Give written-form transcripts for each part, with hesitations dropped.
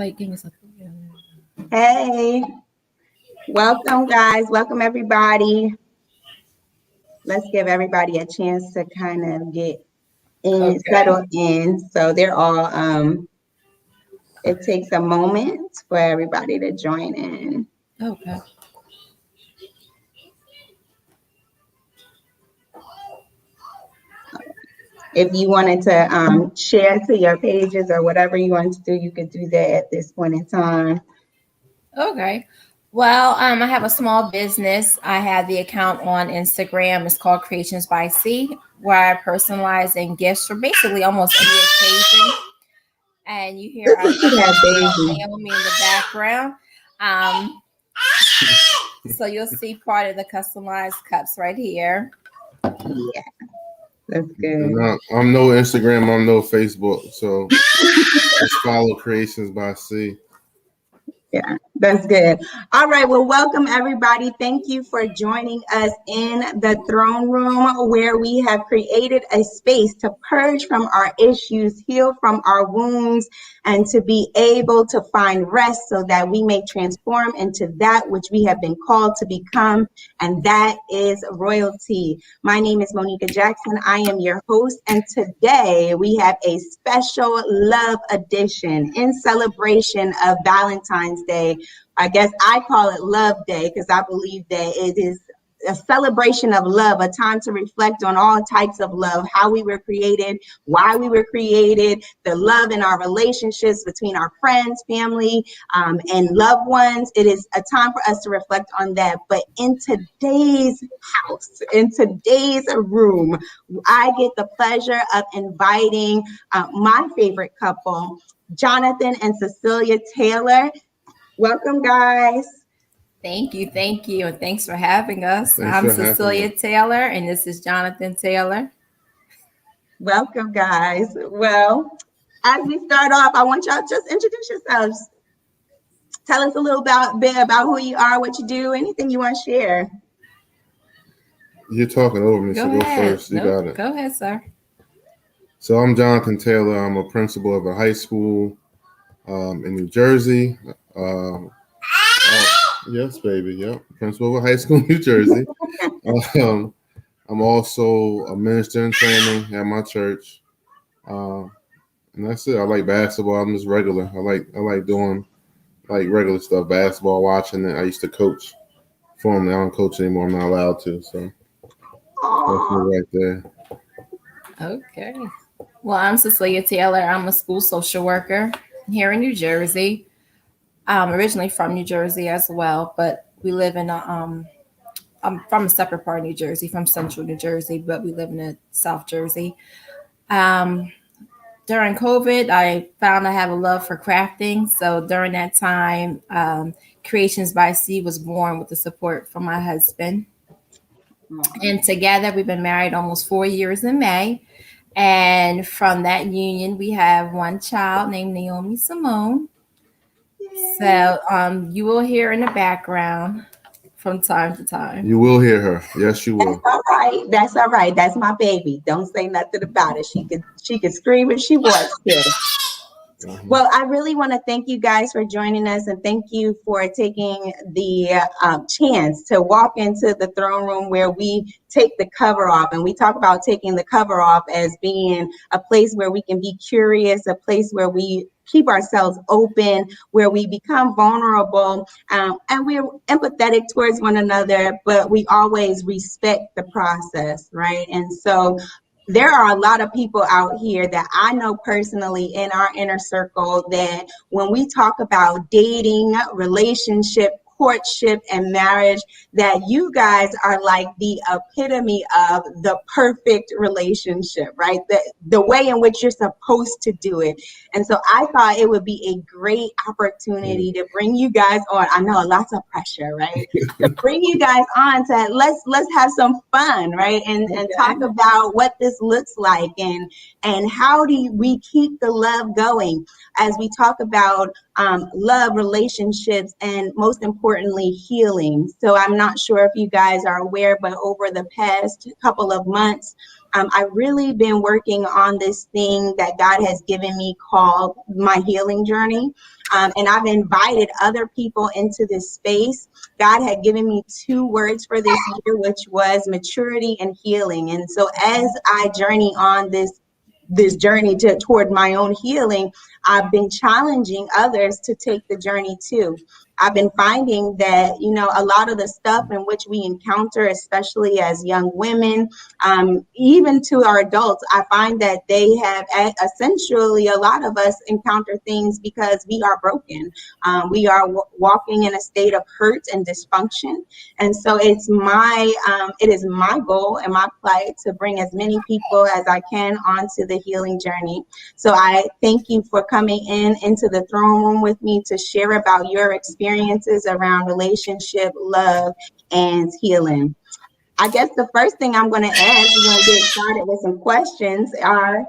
Like, give me something. Hey, welcome guys. Welcome everybody. Let's give everybody a chance to kind of get in, Okay. settle in. So they're all it takes a moment for everybody to join in. Okay. If you wanted to share to your pages or whatever you want to do, you could do that at this point in time. Okay. Well, I have a small business. I have the account on Instagram. It's called Creations by C, where I personalize in gifts for basically almost any occasion. And you hear our Listen to that baby. Naomi in the background. Um, so you'll see part of the customized cups right here. Yeah, that's And good. I'm no Instagram, I'm no Facebook, so just follow Creations by C. Yeah, that's good. All right. Well, welcome everybody. Thank you for joining us in the throne room where we have created a space to purge from our issues, heal from our wounds, and to be able to find rest so that we may transform into that which we have been called to become, and that is royalty. My name is Monica Jackson. I am your host, and today we have a special love edition in celebration of Valentine's Day. I guess I call it Love Day because I believe that it is a celebration of love, a time to reflect on all types of love, how we were created, why we were created, the love in our relationships between our friends, family, and loved ones. It is a time for us to reflect on that. But in today's house, in today's room, I get the pleasure of inviting my favorite couple, Jonathan and Cecilia Taylor. Welcome, guys. Thank you. Thank you. And thanks for having us. Thanks I'm for having Cecilia us. Taylor, and this is Jonathan Taylor. Welcome, guys. Well, as we start off, I want y'all to just introduce yourselves. Tell us a little bit about who you are, what you do, anything you want to share. You're talking over me, Go so go ahead. first. You Nope. got it. Go ahead, sir. So I'm Jonathan Taylor. I'm a principal of a high school in New Jersey. Yes, baby. Yep. Principal of a high school in New Jersey. Um, I'm also a minister in training at my church. Um, and that's it. I like basketball. I'm just regular. I like doing like regular stuff, basketball, watching it. I used to coach formerly. I don't coach anymore. I'm not allowed to. So that's me Aww. right there. Okay. Well, I'm Cecilia Taylor. I'm a school social worker here in New Jersey. I'm originally from New Jersey as well, but we live in I'm from a separate part of New Jersey, from central New Jersey, but we live in South Jersey. Um, During COVID, I found I have a love for crafting. So during that time, Creations by C was born with the support from my husband. And together, we've been married almost 4 years in May. And from that union, we have one child named Naomi Simone. So you will hear in the background from time to time. You will hear her. Yes, you That's will. all right. That's all right. That's my baby. Don't say nothing about it. She could scream if she wants to. Mhm. Well, I really want to thank you guys for joining us and thank you for taking the chance to walk into the throne room where we take the cover off. And we talk about taking the cover off as being a place where we can be curious, a place where we keep ourselves open, where we become vulnerable, and we're empathetic towards one another, but we always respect the process, right? And so there are a lot of people out here that I know personally in our inner circle that when we talk about dating, relationship, courtship, and marriage, that you guys are like the epitome of the perfect relationship, right? The way in which you're supposed to do it. And so I thought it would be a great opportunity to bring you guys on. I know lots of pressure, right? To bring you guys on to let's have some fun, right? And talk about what this looks like and how do we keep the love going as we talk about love, relationships, and most importantly, healing. So I'm not sure if you guys are aware, but over the past couple of months, I've really been working on this thing that God has given me called my healing journey. And I've invited other people into this space. God had given me 2 words for this year, which was maturity and healing. And so as I journey on this journey toward my own healing, I've been challenging others to take the journey too. I've been finding that, a lot of the stuff in which we encounter, especially as young women, even to our adults, I find that they have essentially, a lot of us encounter things because we are broken. We are walking in a state of hurt and dysfunction. And so it is my goal and my plight to bring as many people as I can onto the healing journey. So I thank you for coming into the throne room with me to share about your experiences around relationship, love, and healing. I guess the first thing I'm going to ask, we're going to get started with some questions, are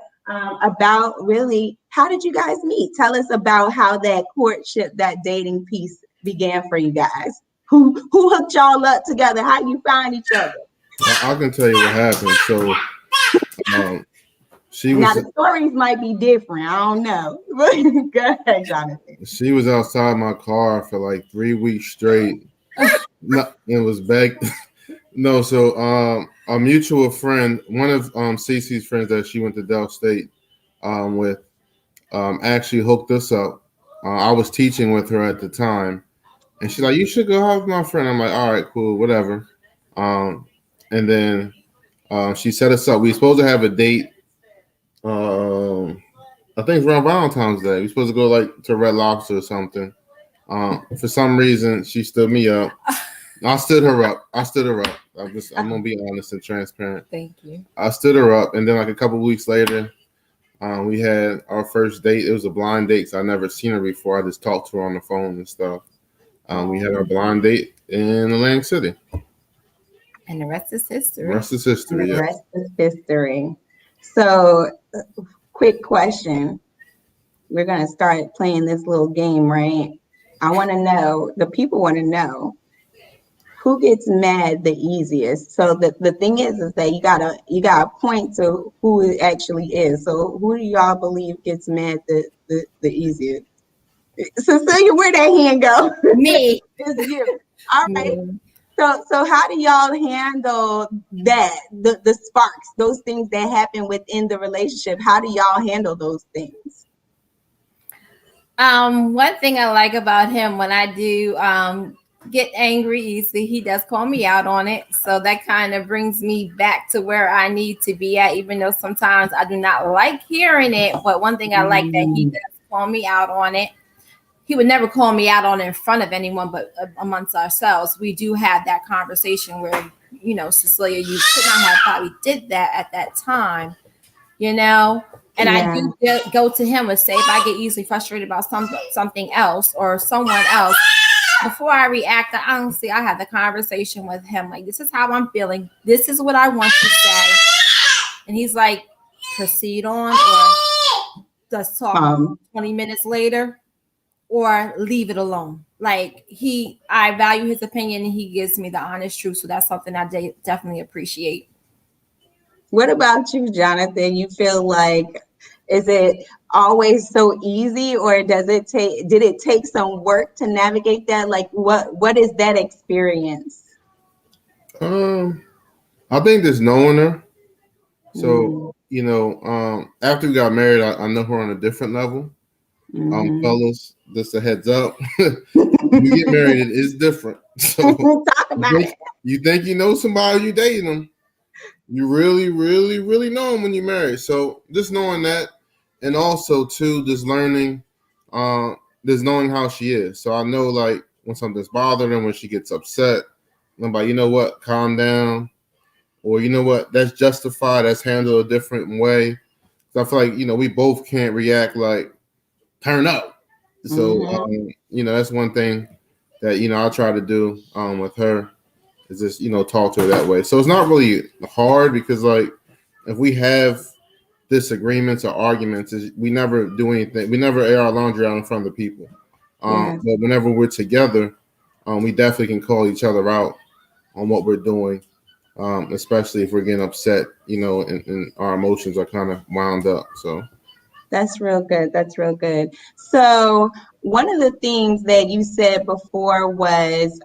about really, how did you guys meet? Tell us about how that courtship, that dating piece began for you guys. Who hooked y'all up together? How you find each other? I can tell you what happened. So now the stories might be different. I don't know. Go ahead, Jonathan. She was outside my car for like 3 weeks straight. No, it was back. No, so a mutual friend, one of Cece's friends that she went to Del State with, actually hooked us up. I was teaching with her at the time, and she's like, "You should go out with my friend." I'm like, "All right, cool, whatever." And then she set us up. We were supposed to have a date. I think it's around Valentine's Day. We're supposed to go like to Red Lobster or something. For some reason, she stood me up. I stood her up. I'm gonna be honest and transparent. Thank you. I stood her up, and then like a couple weeks later, we had our first date. It was a blind date, so I never seen her before. I just talked to her on the phone and stuff. We had our blind date in Atlantic City. And the rest is history. The rest is history. So, quick question. We're going to start playing this little game, right? I want to know, the people want to know, who gets mad the easiest? So the thing is that you gotta point to who it actually is. So who do y'all believe gets mad the easiest? Cecilia, where'd that hand go? Me. It's you. All right. So how do y'all handle that? The sparks, those things that happen within the relationship. How do y'all handle those things? One thing I like about him, when I do get angry easily, he does call me out on it. So that kind of brings me back to where I need to be at, even though sometimes I do not like hearing it. But one thing I like that he does call me out on it. He would never call me out on it in front of anyone, but amongst ourselves, we do have that conversation where, Cecilia, you could not have probably did that at that time, And I do go to him and say, if I get easily frustrated about something else or someone else, before I react, honestly, I have the conversation with him. Like, this is how I'm feeling. This is what I want to say. And he's like, proceed on, or let's talk 20 minutes later, or leave it alone. Like, I value his opinion, and he gives me the honest truth. So that's something I definitely appreciate. What about you, Jonathan? You feel like, is it always so easy, or did it take some work to navigate that? Like, what is that experience? I think just knowing her. So, after we got married, I know her on a different level. Fellas, just a heads up. You get married, it is different. So talk about it. You think you know somebody, you dating them. You really, really, really know them when you're married. So just knowing that, and also too, just learning, just knowing how she is. So I know, like, when something's bothering her, when she gets upset, I'm like, you know what, calm down, or you know what, that's justified. That's handled a different way. So I feel like we both can't react like turn up. So that's one thing that I try to do with her. Is just talk to her that way. So it's not really hard, because like if we have disagreements or arguments, we never do anything. We never air our laundry out in front of the people. But whenever we're together, we definitely can call each other out on what we're doing. especially if we're getting upset, and our emotions are kind of wound up. So That's real good. That's real good. So one of the things that you said before was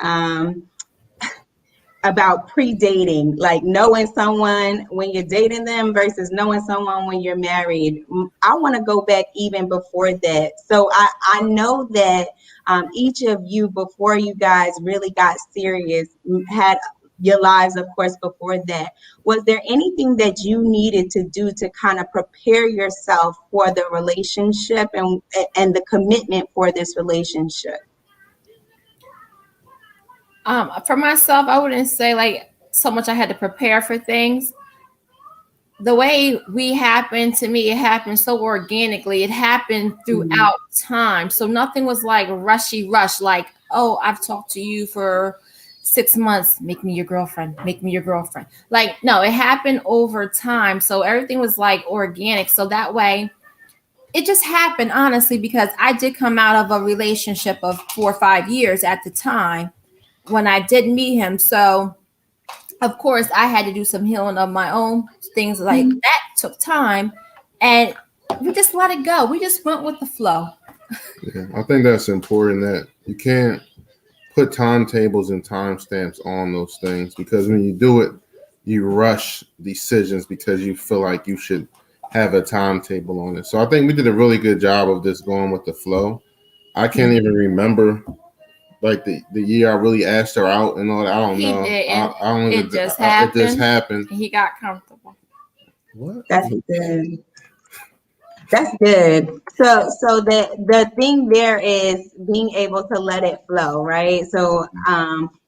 about pre-dating, like knowing someone when you're dating them versus knowing someone when you're married. I want to go back even before that. So I know that each of you, before you guys really got serious, had your lives, of course, before that. Was there anything that you needed to do to kind of prepare yourself for the relationship and the commitment for this relationship? For myself, I wouldn't say like so much I had to prepare for things. The way we happened to me, it happened so organically. It happened Mhm. throughout time. So nothing was like rushy rush, like, oh, I've talked to you for 6 months, make me your girlfriend, make me your girlfriend. Like, no, it happened over time. So everything was like organic. So that way it just happened honestly because I did come out of a relationship of 4 or 5 years at the time when I did meet him. So of course I had to do some healing of my own. Things like that took time, and we just let it go. We just went with the flow. yeah, I think that's important that you can't put timetables and timestamps on those things, because when you do it, you rush decisions because you feel like you should have a timetable on it. So I think we did a really good job of just going with the flow. I can't even remember like the year I really asked her out and all that. I don't He know. did, and I don't it even. just It just happened. happened. He got comfortable. What? That's good. That's good. So the thing there is being able to let it flow, right? So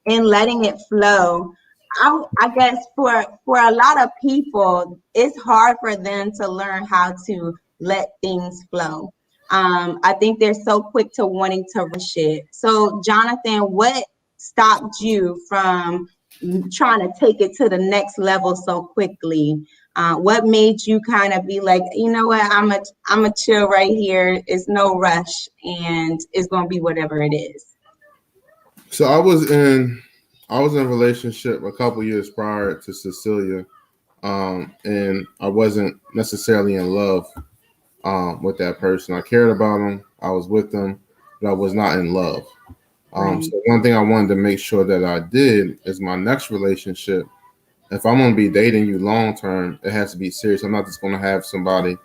in letting it flow, I guess for a lot of people, it's hard for them to learn how to let things flow. I think they're so quick to wanting to rush it. So Jonathan, what stopped you from trying to take it to the next level so quickly? What made you kind of be like, you know what, I'm a chill right here. It's no rush, and it's gonna be whatever it is. So I was in a relationship a couple years prior to Cecilia, and I wasn't necessarily in love with that person. I cared about him. I was with them, but I was not in love. Right. So one thing I wanted to make sure that I did is my next relationship. If I'm gonna be dating you long term, it has to be serious. I'm not just gonna have somebody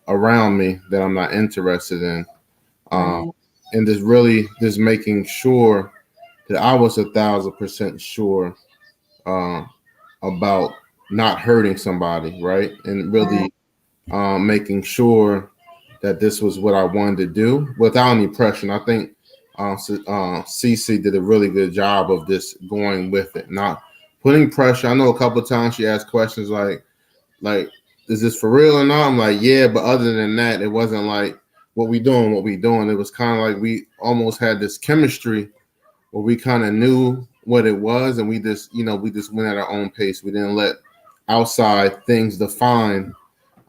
around me that I'm not interested in. Um, Right. and just really just making sure that I was 1,000% sure um, about not hurting somebody, right? And Right. really making sure that this was what I wanted to do without any pressure. And I think Cece did a really good job of just going with it, not putting pressure. I know a couple of times she asked questions like, is this for real or not? I'm like, yeah, but other than that, it wasn't like what we doing, what we doing. It was kind of like we almost had this chemistry where we kind of knew what it was, and we just went at our own pace. We didn't let outside things define.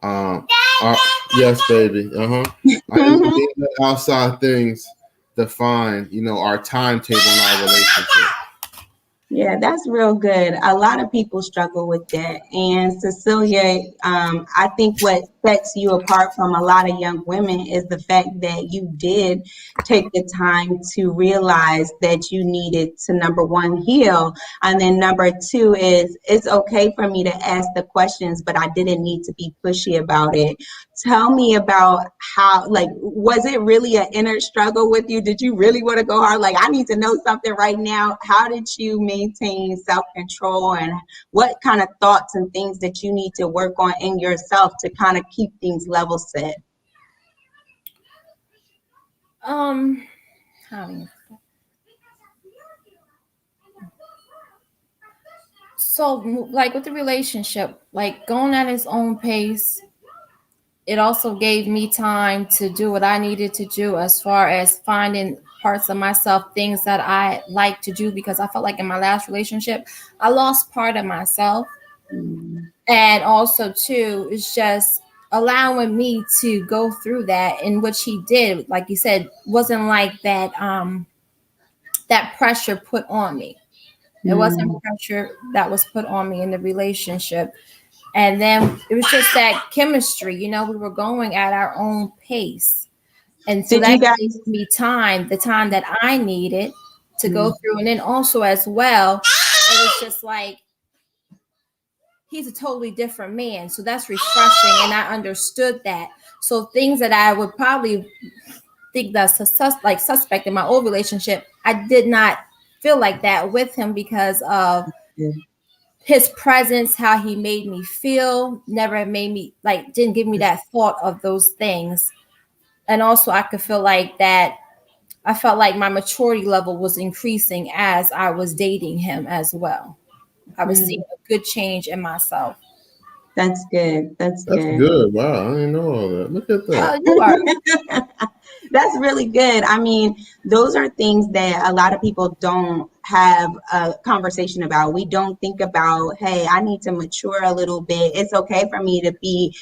Um, our, yes, baby. We didn't let outside things define, our timetable in our relationship. Yeah, that's real good. A lot of people struggle with that. And Cecilia, I think what sets you apart from a lot of young women is the fact that you did take the time to realize that you needed to, number one, heal. And then number two is it's okay for me to ask the questions, but I didn't need to be pushy about it. Tell me about how, like, was it really an inner struggle with you? Did you really want to go hard? Like, I need to know something right now. How did you maintain self-control, and what kind of thoughts and things that you need to work on in yourself to kind of keep things level set? Um, how do you- so like with the relationship, like going at his own pace, it also gave me time to do what I needed to do as far as finding parts of myself, things that I like to do, because I felt like in my last relationship, I lost part of myself. Mm, And also, too, it's just allowing me to go through that, in which he did, like you said, wasn't like that, that pressure put on me. It wasn't Mm. pressure that was put on me in the relationship. And then it was just that chemistry, we were going at our own pace. And so Did that you guys? gave me the time that I needed to go Mm. through. And then also as well, it was just like he's a totally different man. So that's refreshing. And I understood that. So things that I would probably think that's like suspect in my old relationship, I did not feel like that with him because of his presence, how he made me feel, never made me like, didn't give me that thought of those things. And also I could feel like that I felt like my maturity level was increasing as I was dating him as well. I was seeing Mm. a good change in myself. That's good. That's That's good. good. Wow, I didn't know all that. Look at that. Oh, you are. That's really good. I mean, those are things that a lot of people don't have a conversation about. We don't think about, hey, I need to mature a little bit. It's okay for me to be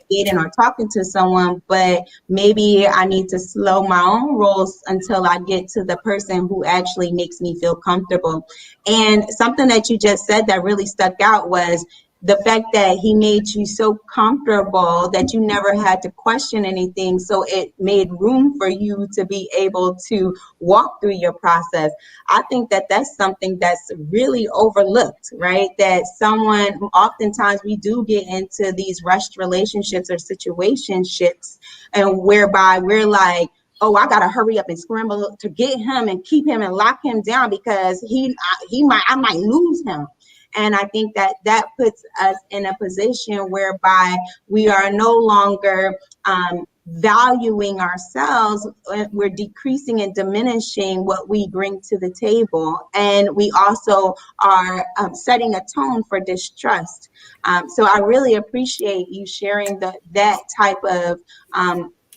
dating or talking to someone, but maybe I need to slow my own rolls until I get to the person who actually makes me feel comfortable. And something that you just said that really stuck out was the fact that he made you so comfortable that you never had to question anything. So it made room for you to be able to walk through your process. I think that that's something that's really overlooked, right? That someone, oftentimes we do get into these rushed relationships or situationships, and whereby we're like, oh, I gotta hurry up and scramble to get him and keep him and lock him down because I might lose him. And I think that that puts us in a position whereby we are no longer valuing ourselves. We're decreasing and diminishing what we bring to the table. And we also are setting a tone for distrust. So I really appreciate you sharing that type of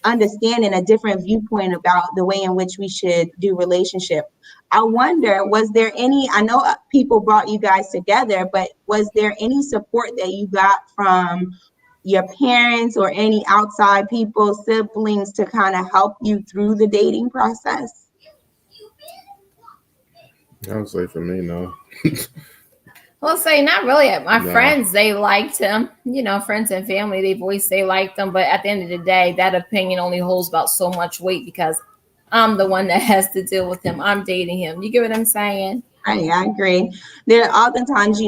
understanding, a different viewpoint about the way in which we should do relationship. I wonder, was there any, I know people brought you guys together, but was there any support that you got from your parents or any outside people, siblings, to kind of help you through the dating process? I would say for me, no. Well, say not really. My No. friends, they liked him. Friends and family, they voiced they liked him. But at the end of the day, that opinion only holds about so much weight because I'm the one that has to deal with him. I'm dating him. You get what I'm saying? I agree. There are oftentimes,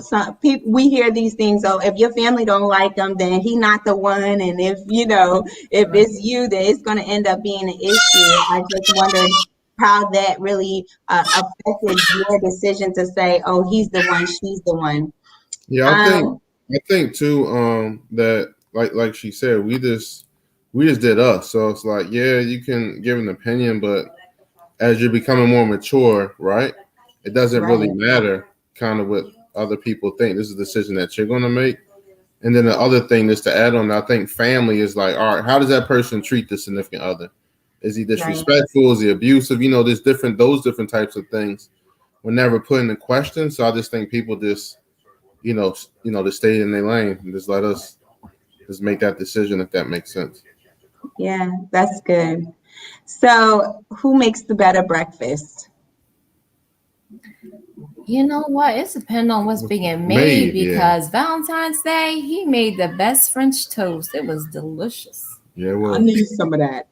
some people, we hear these things. Oh, if your family don't like them, then he not the one. And if it's you, then it's going to end up being an issue. I just wondered how that really affected your decision to say, oh, he's the one, she's the one. Yeah, Um, I think too, that like she said, we just did us. So it's like, yeah, you can give an opinion, but as you're becoming more mature, right? It doesn't really right, matter kind of what other people think. This is a decision that you're gonna make. And then the other thing is to add on, I think family is like, all right, how does that person treat the significant other? Is he right. disrespectful? Is he abusive? There's those different types of things were never put into question. So I just think people just, to stay in their lane and just let us just make that decision if that makes sense. Yeah, that's good. So, who makes the better breakfast? You know what? It depends on what's being made Made, yeah. because Valentine's Day, he made the best French toast. It was delicious. Yeah, I well, need some of that.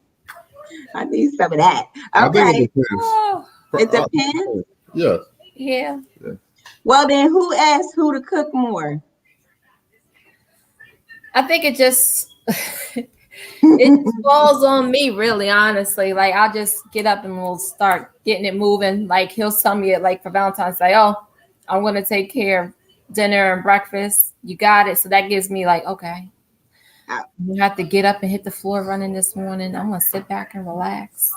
I need some of that. I think Okay, it depends. Oh, it depends. Yeah. yeah. Yeah. Well, then who asked who to cook more? I think it just it just falls on me, really, honestly. Like I'll just get up and we'll start getting it moving. Like he'll tell me it like for Valentine's Day, oh, I'm gonna take care of dinner and breakfast. You got it. So that gives me like, okay, you have to get up and hit the floor running this morning. I'm gonna sit back and relax.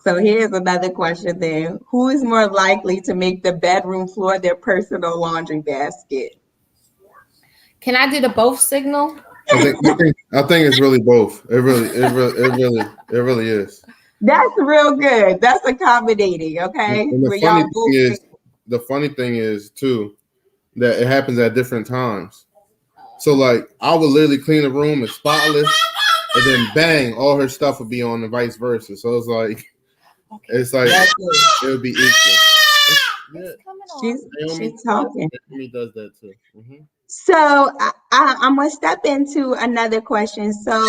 So here's another question then. Who is more likely to make the bedroom floor their personal laundry basket? Can I do the both signal? I think it's really both. It really is. That's real good. That's accommodating, And, okay? and the Where funny y'all thing both is, the funny thing is too that it happens at different times. So like I would literally clean the room and spotless, and then bang, all her stuff would be on and vice versa. So it's like Okay. it's like that's it. it would be equal. Yeah. It's coming She's talking. Naomi does that too. So I'm going to step into another question. So,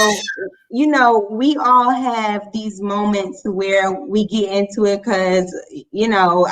we all have these moments where we get into it because,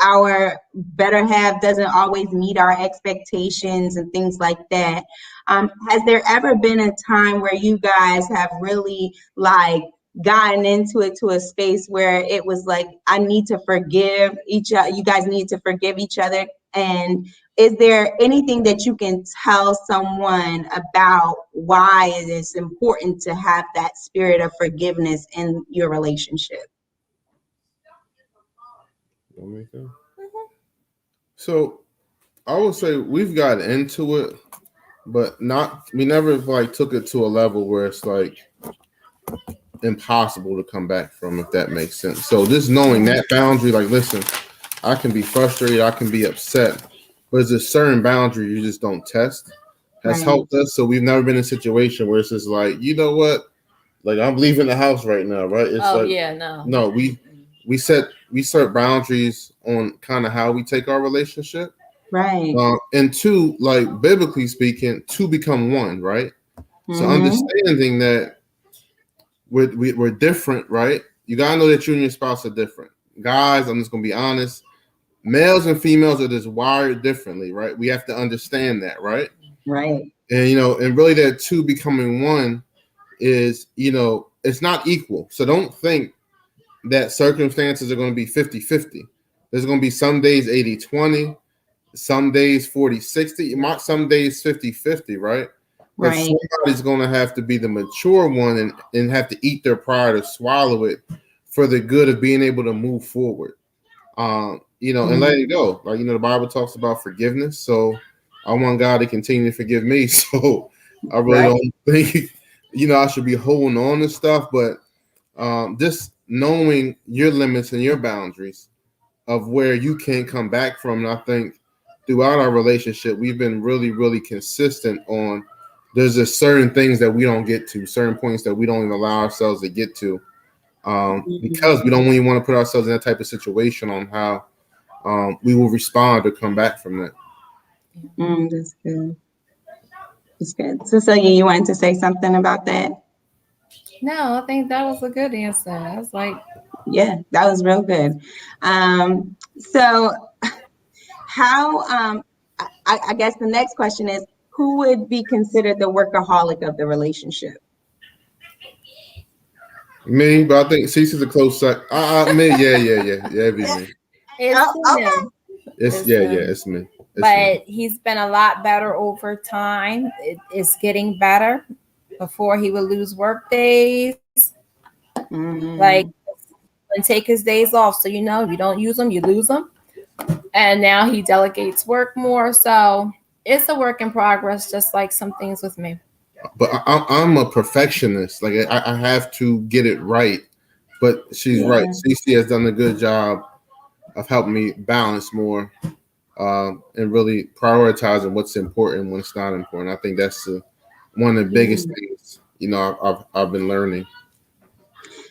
our better half doesn't always meet our expectations and things like that. Has there ever been a time where you guys have really like gotten into it to a space where it was like, I need to forgive each other, you guys need to forgive each other? And is there anything that you can tell someone about why it is important to have that spirit of forgiveness in your relationship? So I would say we've got into it, but we never like took it to a level where it's like impossible to come back from, if that makes sense. So just knowing that boundary, like, listen, I can be frustrated, I can be upset, but there's a certain boundary you just don't test, has helped us. So we've never been in a situation where it's just like, you know what, like, I'm leaving the house right now, right? It's no, we set boundaries on kind of how we take our relationship, right? And two, like, biblically speaking, two become one, right? So understanding that we're different, right? You gotta know that you and your spouse are different. Guys, I'm just gonna be honest. Males and females are just wired differently, right? We have to understand that, right? Right. And and really that two becoming one is, it's not equal. So don't think that circumstances are going to be 50-50. There's going to be some days 80-20, some days 40-60, some days 50-50, right? But somebody's going to have to be the mature one and have to eat their pride or swallow it for the good of being able to move forward. And let it go. Like, the Bible talks about forgiveness. So I want God to continue to forgive me. So I really don't think, I should be holding on to stuff, but just knowing your limits and your boundaries of where you can come back from. And I think throughout our relationship, we've been really, really consistent on there's just certain things that we don't get to, certain points that we don't even allow ourselves to get to, because we don't even want to put ourselves in that type of situation on how we will respond or come back from that. That's good. That's good. Cecilia, you wanted to say something about that? No, I think that was a good answer. I was like, yeah, that was real good. So how, I guess the next question is, who would be considered the workaholic of the relationship? Me, but I think Cece's a close second. Me, yeah, it'd be me. it's It's me. But he's been a lot better over time. It's getting better. Before he would lose work days, like, and take his days off. So you don't use them, you lose them. And now he delegates work more. So it's a work in progress, just like some things with me. But I'm a perfectionist. Like, I have to get it right. But she's right. Cece has done a good job of helping me balance more and really prioritizing what's important and what's not important. I think that's one of the biggest things, I've been learning.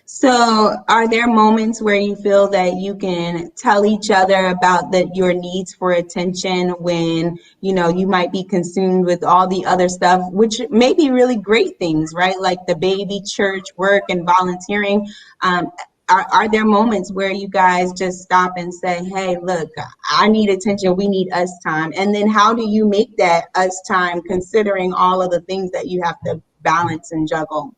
So are there moments where you feel that you can tell each other about your needs for attention when, you might be consumed with all the other stuff, which may be really great things, right? Like the baby, church, work, and volunteering. Are there moments where you guys just stop and say, hey, look, I need attention, we need us time? And then how do you make that us time considering all of the things that you have to balance and juggle?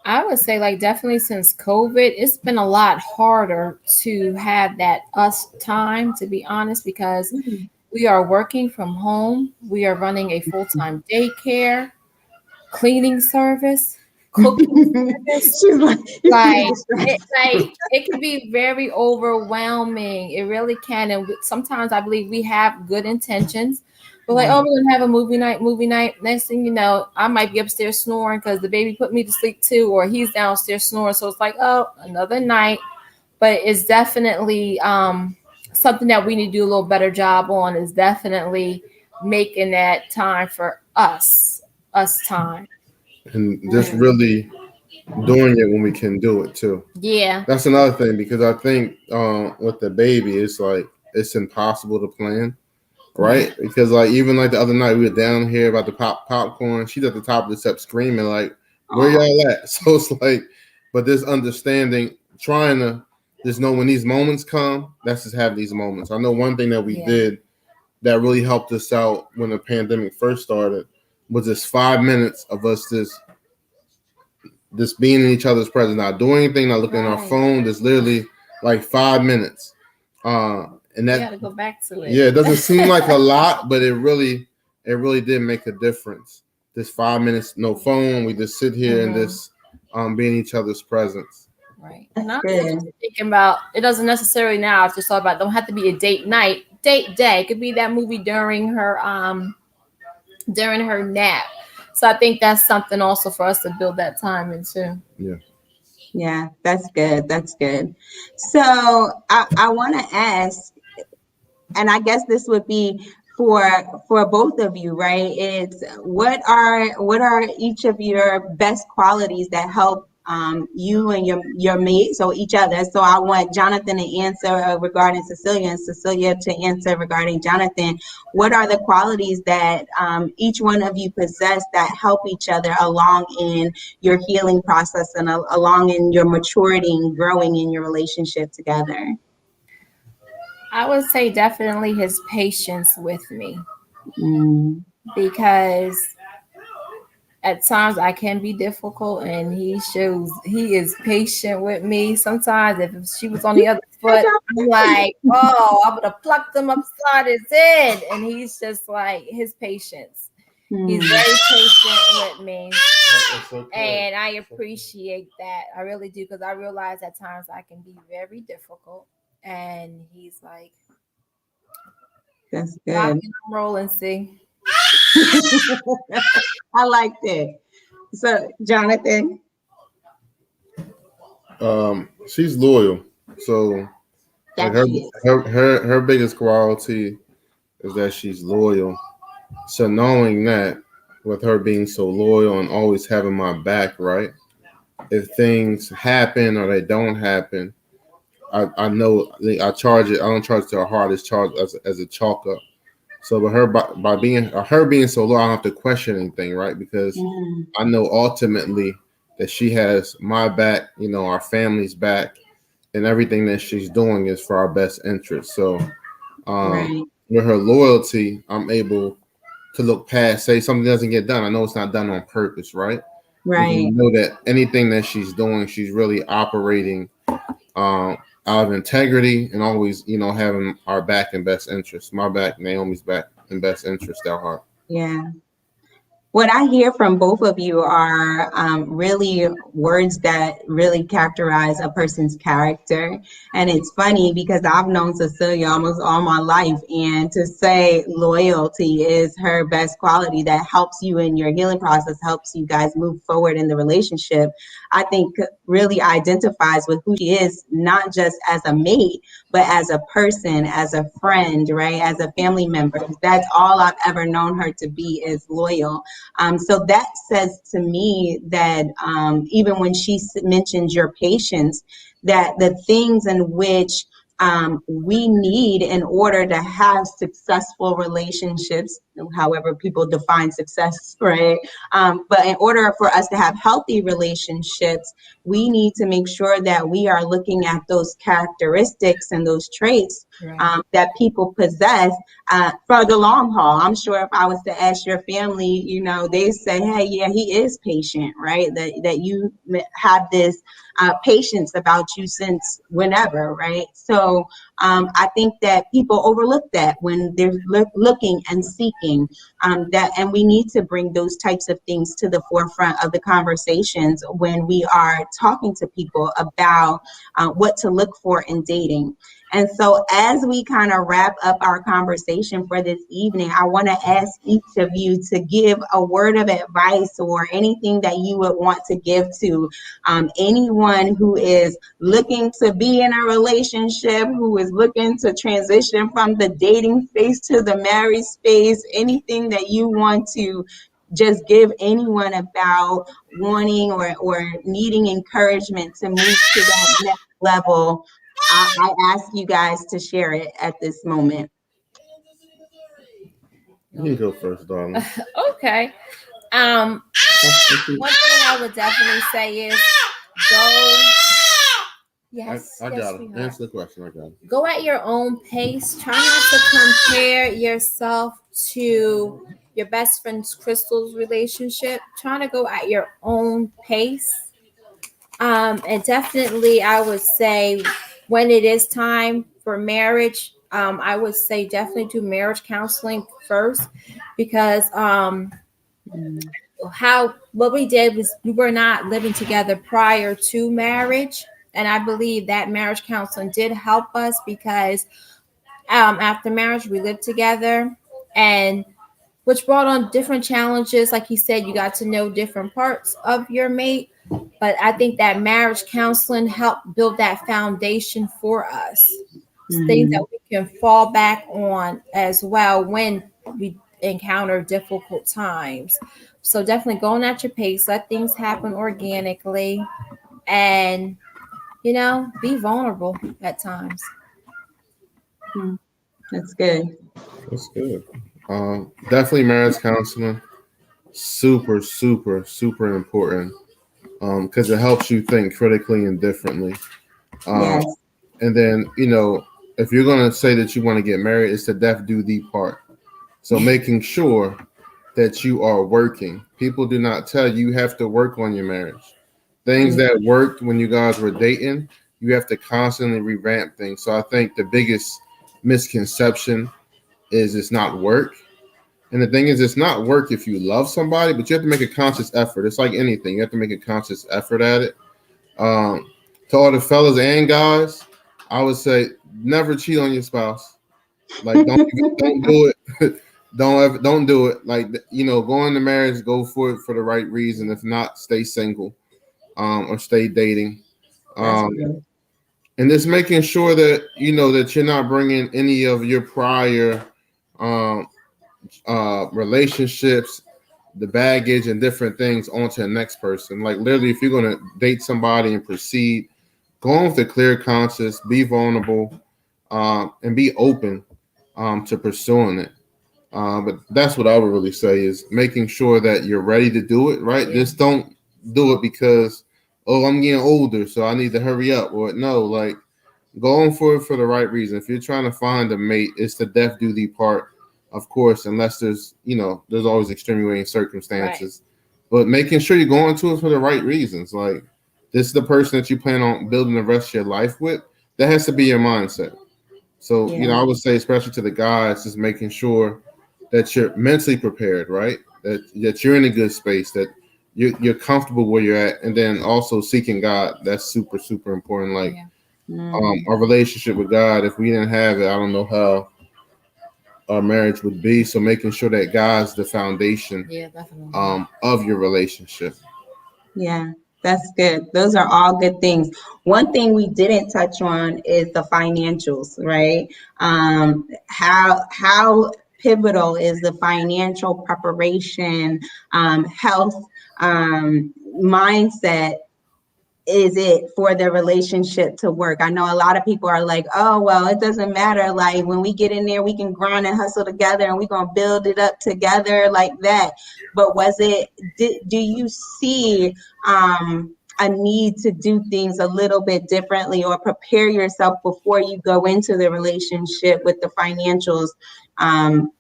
I would say, like, definitely since COVID, it's been a lot harder to have that us time, to be honest, because we are working from home. We are running a full-time daycare, cleaning service, cooking service. It can be very overwhelming. It really can. And sometimes I believe we have good intentions. But like, oh, we're gonna have a movie night. Next thing you know, I might be upstairs snoring because the baby put me to sleep too, or he's downstairs snoring. So it's like, oh, another night. But it's definitely something that we need to do a little better job on, is definitely making that time for us time. And just really doing it when we can do it too. Yeah. That's another thing, because I think with the baby, it's like it's impossible to plan, right? Because like even like the other night we were down here about to pop popcorn. She's at the top of the step screaming like, "Where y'all at?" So it's like, but this understanding, trying to just know when these moments come, let's just have these moments. I know one thing that we did that really helped us out when the pandemic first started was just 5 minutes of us just being in each other's presence, not doing anything, not looking at our phone, just literally like 5 minutes. And that, you gotta go back to it. yeah, it doesn't seem like a lot, but it really did make a difference. Just 5 minutes, no phone. We just sit here and just be in each other's presence. Right. And I'm just thinking about it doesn't necessarily now. I've just thought about it don't have to be a date night, date day. It could be that movie during her nap. So I think that's something also for us to build that time into. Yeah. Yeah, that's good. That's good. So I want to ask, and I guess this would be for both of you, right? It's what are each of your best qualities that help you and your mate, so each other. So I want Jonathan to answer regarding Cecilia, and Cecilia to answer regarding Jonathan. What are the qualities that each one of you possess that help each other along in your healing process and along in your maturity and growing in your relationship together? I would say definitely his patience with me Mm, because at times I can be difficult and he is patient with me. Sometimes if she was on the other foot, I'm like, oh, I would have plucked him upside his head. And he's just like his patience. He's mm, very patient with me. Okay. And I appreciate that. I really do because I realize at times I can be very difficult. And he's like, that's rock good. and I'm rolling, see. I like that. So, Jonathan. She's loyal. So like That she is. her biggest quality is that she's loyal. So knowing that, with her being so loyal and always having my back, right? If things happen or they don't happen, I know I charge it. I don't charge it to her heart. It's charged as a chalk up. So, but by being so low, I don't have to question anything, right? Because Mm, I know ultimately that she has my back, our family's back, and everything that she's doing is for our best interest. So, right, with her loyalty, I'm able to look past. Say something doesn't get done, I know it's not done on purpose, right? Because I right. know that anything that she's doing, she's really operating um, out of integrity and always, having our back in best interest. My back, Naomi's back in best interest at heart. Yeah. What I hear from both of you are really words that really characterize a person's character. And it's funny because I've known Cecilia almost all my life. And to say loyalty is her best quality that helps you in your healing process, helps you guys move forward in the relationship, I think really identifies with who she is, not just as a mate, but as a person, as a friend, right? As a family member. That's all I've ever known her to be, is loyal. So that says to me that even when she mentions your patience, that the things in which we need in order to have successful relationships, however people define success, right? But in order for us to have healthy relationships, we need to make sure that we are looking at those characteristics and those traits that people possess for the long haul. I'm sure if I was to ask your family, they say, hey, yeah, he is patient, right? That you have this patience about you since whenever, right? So I think that people overlook that when they're looking and seeking and we need to bring those types of things to the forefront of the conversations when we are talking to people about what to look for in dating. And so as we kind of wrap up our conversation for this evening, I want to ask each of you to give a word of advice or anything that you would want to give to anyone who is looking to be in a relationship, who is looking to transition from the dating space to the married space, anything that you want to just give anyone about wanting or needing encouragement to move to that next level. I ask you guys to share it at this moment. You can go first, darling. Okay. Um, one thing I would definitely say is go. Yes, I yes, got it. sweetheart. Answer the question. I got it. Go at your own pace. Try not to compare yourself to your best friend's Crystal's relationship. Try to go at your own pace. And definitely, I would say when it is time for marriage, I would say definitely do marriage counseling first because Mm, how what we did was we were not living together prior to marriage, and I believe that marriage counseling did help us because after marriage we lived together, and which brought on different challenges. Like he said, you got to know different parts of your mate, but I think that marriage counseling helped build that foundation for us, things that mhm, we can fall back on as well when we encounter difficult times. So definitely going at your pace, let things happen organically, and be vulnerable at times. mm. That's good. That's good. Definitely marriage counseling. Super, super, super important. Because it helps you think critically and differently. Um, Yes. and then if you're gonna say that you want to get married, it's to death do thee part. So making sure that you are working. People do not tell you have to work on your marriage. Things Mm, that worked when you guys were dating, you have to constantly revamp things. So I think the biggest misconception is it's not work. And the thing is, it's not work if you love somebody, but you have to make a conscious effort. It's like anything, you have to make a conscious effort at it. Um, to all the fellas and guys, I would say never cheat on your spouse. Like don't do it. Don't do it. Like go into marriage, go for it for the right reason. If not, stay single, or stay dating. That's Um, good. and just making sure that that you're not bringing any of your prior um, relationships, the baggage, and different things onto the next person. Like literally, if you're gonna date somebody and proceed, go on with a clear conscience, be vulnerable, and be open to pursuing it. But that's what I would really say is making sure that you're ready to do it. Right, Yeah. just don't do it because I'm getting older, so I need to hurry up. Or no, like going for it for the right reason. If you're trying to find a mate, it's the death do thee part, of course, unless there's always extenuating Right. circumstances. But making sure you're going to it for the right reasons. Like this is the person that you plan on building the rest of your life with. That has to be your mindset. So, Yeah. I would say, especially to the guys, just making sure that you're mentally prepared, right? That you're in a good space, that you're comfortable where you're at, and then also seeking God. That's super, super important. Like Yeah. Mm, our relationship with God. If we didn't have it, I don't know how our marriage would be. So making sure that God's the foundation Yeah, definitely. of your relationship. yeah. That's good. Those are all good things. One thing we didn't touch on is the financials, right? How pivotal is the financial preparation, health, mindset is it for the relationship to work? I know a lot of people are like, oh, well, it doesn't matter. Like when we get in there, we can grind and hustle together and we're going to build it up together like that. But do you see a need to do things a little bit differently or prepare yourself before you go into the relationship with the financials? Um,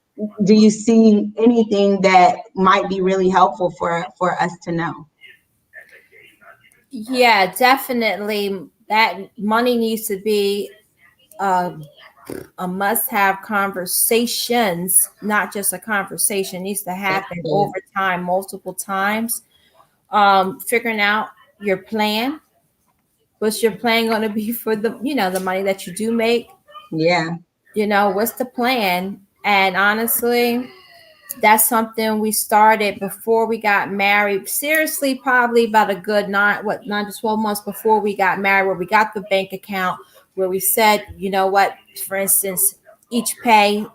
do you see anything that might be really helpful for us to know? Yeah, definitely. That money needs to be a, a must-have conversations, not just a conversation. It needs to That's happen good. over time, multiple times. Figuring out your plan. What's your plan going to be for the money that you do make? Yeah. What's the plan? And honestly, that's something we started before we got married. Seriously, probably about a good 9 to 12 months before we got married, where we got the bank account, where we said, you know what, for instance, each pay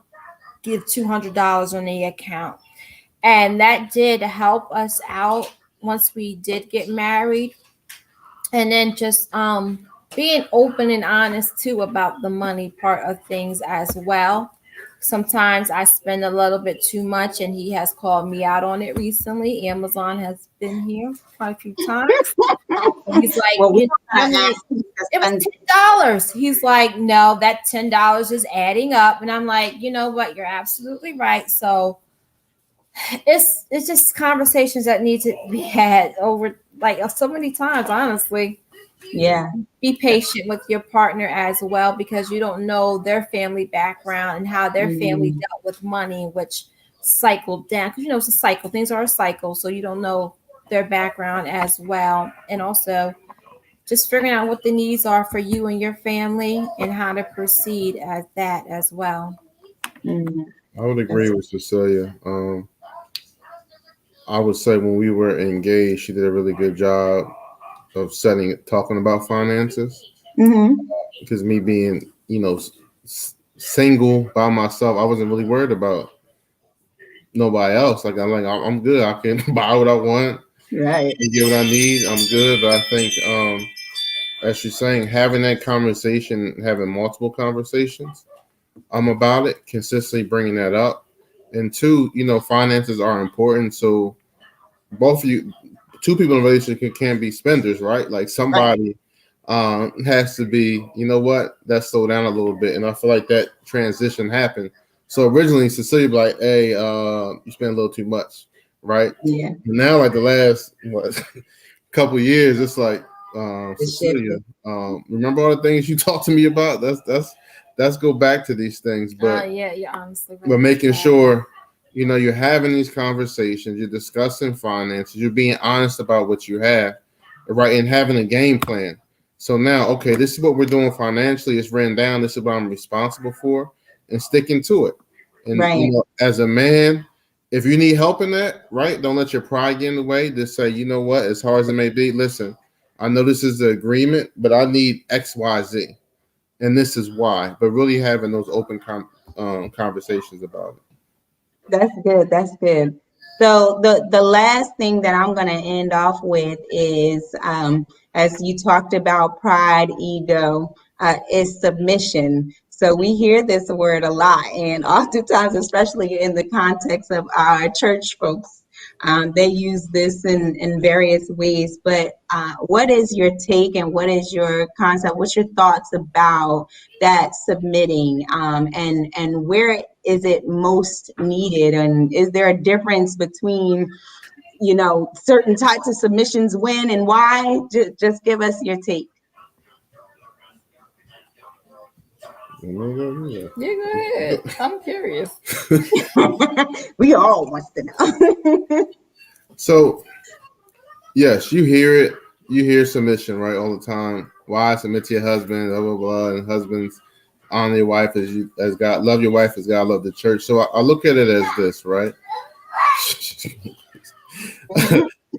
give $200 on the account, and that did help us out once we did get married. And then just being open and honest too about the money part of things as well. Sometimes I spend a little bit too much, and he has called me out on it recently. Amazon has been here quite a few times. He's like, Well, we you know, I want to mean, ask you to it was spend. $10. He's like, no, that $10 is adding up, and I'm like, you know what? You're absolutely right. So it's just conversations that need to be had over like so many times. Honestly, Yeah. be patient with your partner as well because you don't know their family background and how their family Mm, dealt with money, which cycled down. Because it's a cycle; things are a cycle, so you don't know their background as well, and also just figuring out what the needs are for you and your family and how to proceed as that as well. mm, I would agree that's, with Cecilia. I would say when we were engaged, she did a really good job of talking about finances. mhm. Because me being, single by myself, I wasn't really worried about nobody else. Like I'm good. I can buy what I want Right. and get what I need. I'm good. But I think, as you're saying, having that conversation, having multiple conversations, about it, consistently bringing that up, and two, finances are important. So both of you, two people in a relationship can be spenders, right? Like Right. somebody has to be, you know what, let's slow down a little bit. And I feel like that transition happened. So originally Cecilia be like, hey, you spend a little too much, right? Yeah. Now, like the last couple years, it's like, It Cecilia, shifted. remember all the things you talked to me about? That's go back to these things. Yeah, you're honestly But right about making that. sure, you're having these conversations, you're discussing finances, you're being honest about what you have, right, and having a game plan. So now, okay, this is what we're doing financially. It's written down. This is what I'm responsible for, and sticking to it. And Right. as a man, if you need help in that, right, don't let your pride get in the way. Just say, you know what, as hard as it may be, listen, I know this is the agreement, but I need X, Y, Z, and this is why. But really having those open conversations about it. That's good. That's good. So the last thing that I'm going to end off with is, as you talked about pride, ego, is submission. So we hear this word a lot, and oftentimes, especially in the context of our church folks, they use this in various ways. But what is your take and what is your concept? What's your thoughts about that submitting, and where is it most needed, and is there a difference between certain types of submissions, when and why? Just give us your take. Yeah, go ahead. I'm curious. We all wants to know. So yes, you hear it. You hear submission, right, all the time. Why submit to your husband, blah blah blah, and husbands honor your wife as God, love your wife as God love the church. So I look at it as this, right?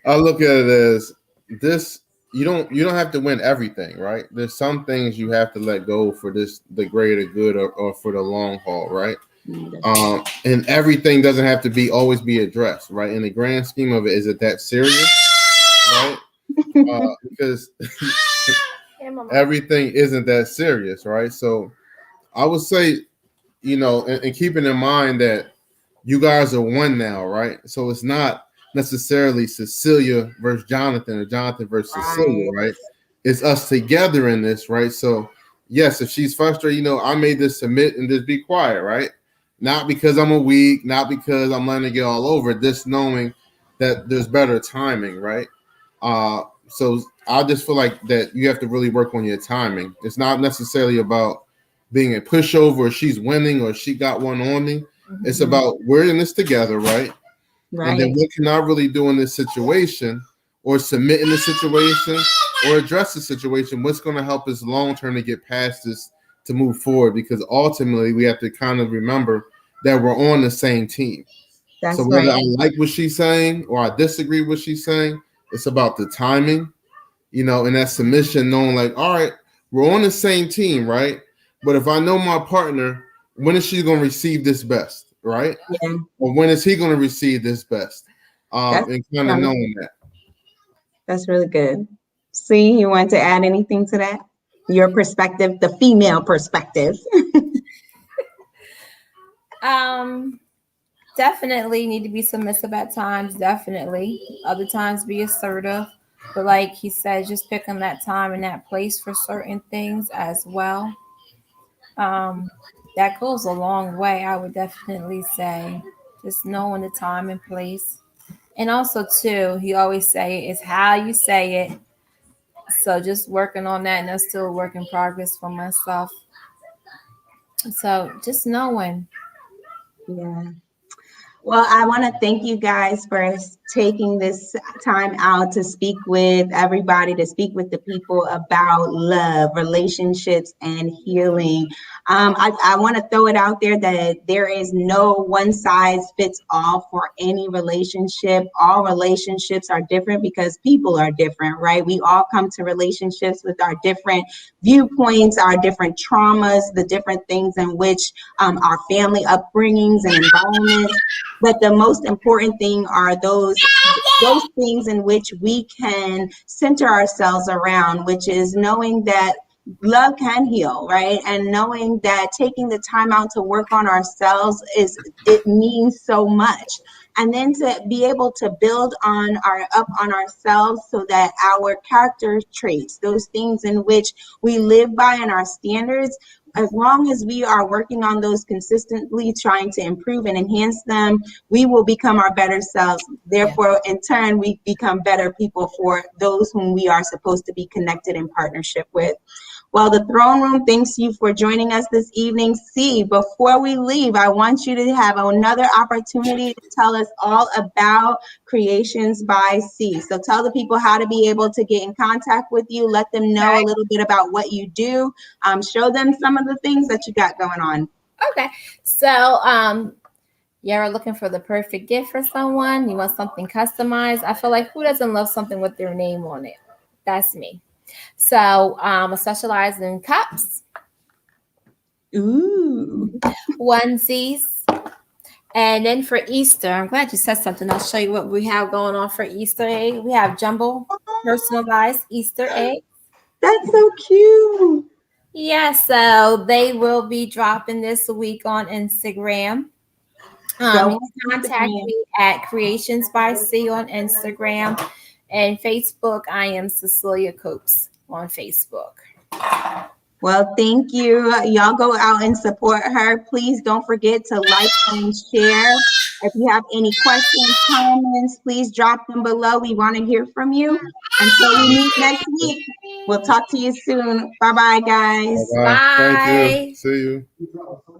I look at it as this. You don't have to win everything, right? There's some things you have to let go for the greater good, or for the long haul, right? And everything doesn't have to be always be addressed, right? In the grand scheme of it, is it that serious, right? Because everything isn't that serious, right? So I would say, and keeping in mind that you guys are one now, right? So it's not necessarily Cecilia versus Jonathan or Jonathan versus Cecilia, Right. right? It's us together in this, right? So yes, if she's frustrated, I made this submit and just be quiet, right? Not because I'm a weak, not because I'm letting it get all over, just knowing that there's better timing, right? So I just feel like that you have to really work on your timing. It's not necessarily about being a pushover, or she's winning, or she got one on me. It's Mhm. about we're in this together, right? And then Right. what can I really do in this situation, or submit in the situation, or address the situation? What's going to help us long term to get past this, to move forward? Because ultimately we have to kind of remember that we're on the same team. So That's whether I right. like what she's saying or I disagree with what she's saying, it's about the timing, and that submission, knowing like, all right, we're on the same team, right? But if I know my partner, when is she going to receive this best, right? Yeah. Or when is he going to receive this best? That's And kind of um, knowing that. that's really good. See, you want to add anything to that? Your perspective, the female perspective. Um, Definitely need to be submissive at times, definitely. Other times be assertive. But like he said, just picking that time and that place for certain things as well. Um, that goes a long way, I would definitely say. Just knowing the time and place. And also too, he always say it's how you say it. So just working on that, and that's still a work in progress for myself. So just knowing. Yeah. Well, I want to thank you guys for taking this time out to speak with everybody, to speak with the people about love, relationships, and healing. I want to throw it out there that there is no one size fits all for any relationship. All relationships are different because people are different, right? We all come to relationships with our different viewpoints, our different traumas, the different things in which our family upbringings and environments. But the most important thing are those things in which we can center ourselves around, which is knowing that love can heal, right? And knowing that taking the time out to work on ourselves it means so much. And then to be able to build on our up on ourselves so that our character traits, those things in which we live by and our standards, as long as we are working on those consistently, trying to improve and enhance them, we will become our better selves. Yeah. Therefore, in turn, we become better people for those whom we are supposed to be connected in partnership with. Well, the throne room thanks you for joining us this evening. C, before we leave, I want you to have another opportunity to tell us all about Creations by C. So tell the people how to be able to get in contact with you. Let them know a little bit about what you do. Show them some of the things that you got going on. Okay. So, you're looking for the perfect gift for someone. You want something customized. I feel like who doesn't love something with their name on it? That's me. So, I specialize in cups, Ooh. onesies, and then for Easter, I'm glad you said something. I'll show you what we have going on for Easter egg. We have jumbo personalized Easter egg. That's so cute. Yeah, so they will be dropping this week on Instagram. Go You on can contact Instagram. me at Creations by C on Instagram and Facebook. I am Cecilia Copes on Facebook. Well, thank you. Y'all go out and support her. Please don't forget to like and share. If you have any questions, comments, please drop them below. We want to hear from you. Until we meet next week, we'll talk to you soon. Bye bye, Bye guys. bye. Thank you. Bye. See you.